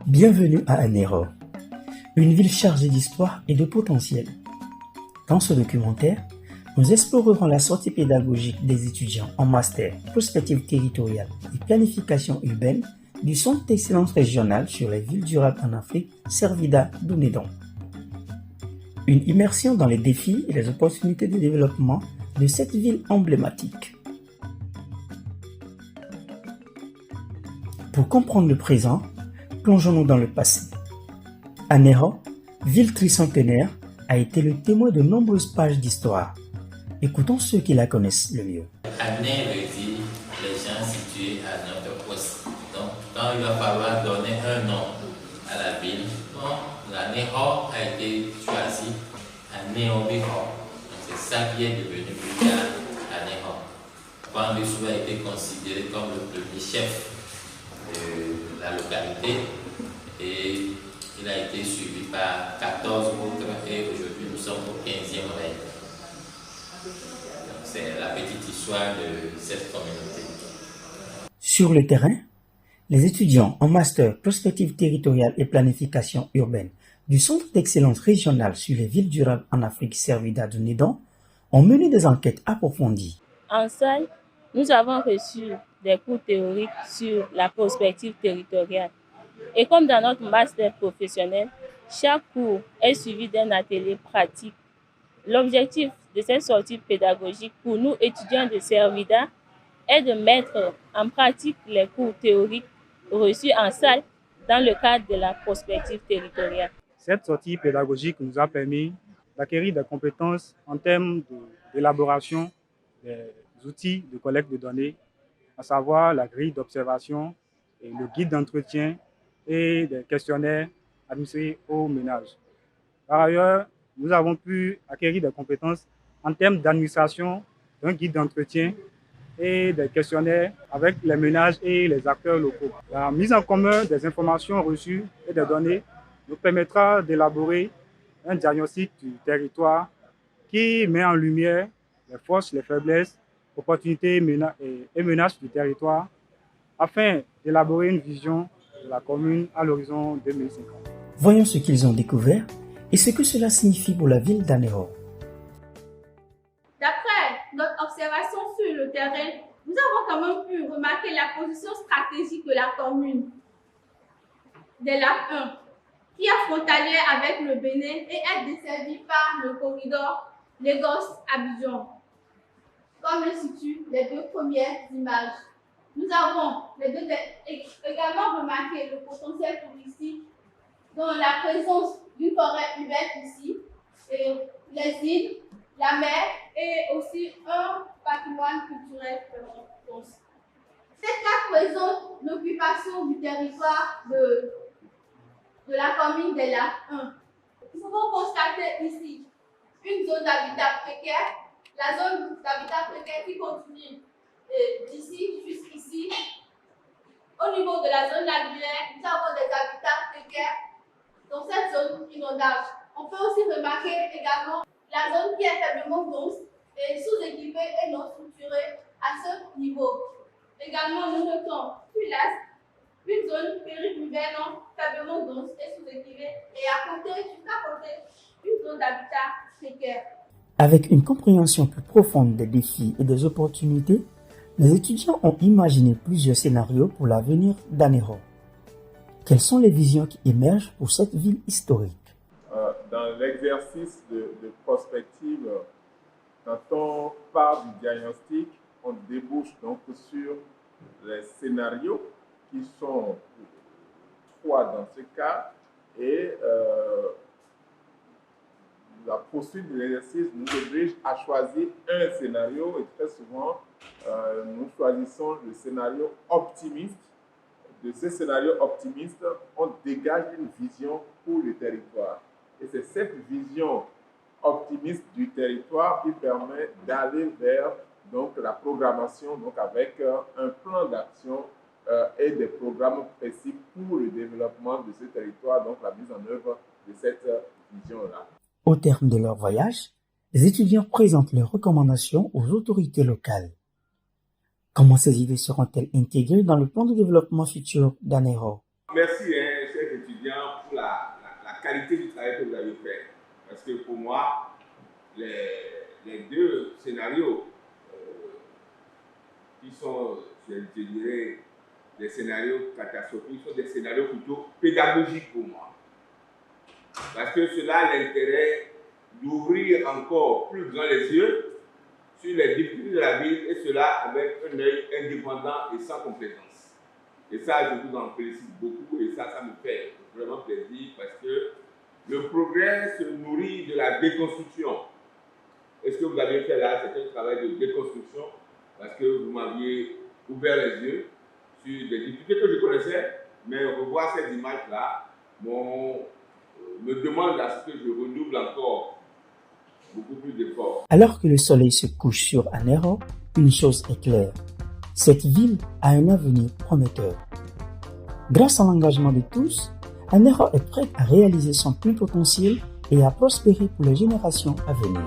Bienvenue à Anéro, une ville chargée d'histoire et de potentiel. Dans ce documentaire, nous explorerons la sortie pédagogique des étudiants en master prospective territoriale et planification urbaine du Centre d'excellence régionale sur les villes durables en Afrique, Servida Dunedin. Une immersion dans les défis et les opportunités de développement de cette ville emblématique. Pour comprendre le présent, plongeons-nous dans le passé. Anéro, ville tricentenaire, a été le témoin de nombreuses pages d'histoire. Écoutons ceux qui la connaissent le mieux. Ané veut dire les gens situés à notre poste. Donc, quand il va falloir donner un nom à la ville, l'Anéro a été choisi à Néobiho. C'est ça qui est devenu plus tard Anéro. Juan a été considéré comme le premier chef de la localité et il a été suivi par 14 autres et aujourd'hui nous sommes au 15e règne. C'est la petite histoire de cette communauté. Sur le terrain, les étudiants en master prospective territoriale et planification urbaine du Centre d'excellence régionale sur les villes durables en Afrique Servida Dunedin ont mené des enquêtes approfondies. En salle, nous avons reçu des cours théoriques sur la prospective territoriale. Et comme dans notre master professionnel, chaque cours est suivi d'un atelier pratique. L'objectif de cette sortie pédagogique pour nous étudiants de Servida est de mettre en pratique les cours théoriques reçus en salle dans le cadre de la prospective territoriale. Cette sortie pédagogique nous a permis d'acquérir des compétences en termes d'élaboration des outils de collecte de données, à savoir la grille d'observation et le guide d'entretien et des questionnaires administrés aux ménages. Par ailleurs, nous avons pu acquérir des compétences en termes d'administration d'un guide d'entretien et des questionnaires avec les ménages et les acteurs locaux. La mise en commun des informations reçues et des données nous permettra d'élaborer un diagnostic du territoire qui met en lumière les forces, les faiblesses, opportunités et menaces du territoire afin d'élaborer une vision de la commune à l'horizon 2050. Voyons ce qu'ils ont découvert et ce que cela signifie pour la ville d'Anéro. D'après notre observation sur le terrain, nous avons quand même pu remarquer la position stratégique de la commune des lacs 1, qui est frontalière avec le Bénin et est desservie par le corridor Lagos-Abidjan. Comme le situent les deux premières images. Nous avons également remarqué le potentiel touristique dans la présence d'une forêt urbaine ici, et les îles, la mer et aussi un patrimoine culturel dense. Cette carte présente l'occupation du territoire de la commune des Lacs 1. Nous pouvons constater ici une zone d'habitat précaire, la zone d'habitat précaire qui continue d'ici jusqu'ici. Au niveau de la zone lagunaire, nous avons des habitats précaires dans cette zone inondable. On peut aussi remarquer également la zone qui est faiblement dense et sous-équipée et non structurée à ce niveau. Également, nous notons une zone périurbaine faiblement dense et sous-équipée et jusqu'à côté, une zone d'habitat précaire. Avec une compréhension plus profonde des défis et des opportunités, les étudiants ont imaginé plusieurs scénarios pour l'avenir d'Anéro. Quelles sont les visions qui émergent pour cette ville historique? Dans l'exercice de prospective, quand on part du diagnostic, on débouche donc sur les scénarios qui sont 3 dans ce cas et la poursuite de l'exercice nous oblige à choisir un scénario et très souvent nous choisissons le scénario optimiste. De ce scénario optimiste, on dégage une vision pour le territoire. Et c'est cette vision optimiste du territoire qui permet d'aller vers donc, la programmation donc, avec un plan d'action et des programmes précis pour le développement de ce territoire, donc la mise en œuvre de cette vision-là. Au terme de leur voyage, les étudiants présentent leurs recommandations aux autorités locales. Comment ces idées seront-elles intégrées dans le plan de développement futur d'Anéro? Merci, chers travail que vous avez fait. Parce que pour moi, les deux scénarios qui sont, je dirais, des scénarios catastrophiques sont des scénarios plutôt pédagogiques pour moi. Parce que cela a l'intérêt d'ouvrir encore plus grand les yeux sur les difficultés de la ville et cela avec un œil indépendant et sans complaisance. Et ça, je vous en félicite beaucoup et ça me fait vraiment plaisir parce que le progrès se nourrit de la déconstruction. Et ce que vous avez fait là, c'est un travail de déconstruction parce que vous m'aviez ouvert les yeux sur des difficultés que je connaissais, mais revoir ces images-là me demande à ce que je redouble encore beaucoup plus d'efforts. Alors que le soleil se couche sur Anéro, une chose est claire. Cette ville a un avenir prometteur. Grâce à l'engagement de tous, Anéro est prête à réaliser son plein potentiel et à prospérer pour les générations à venir.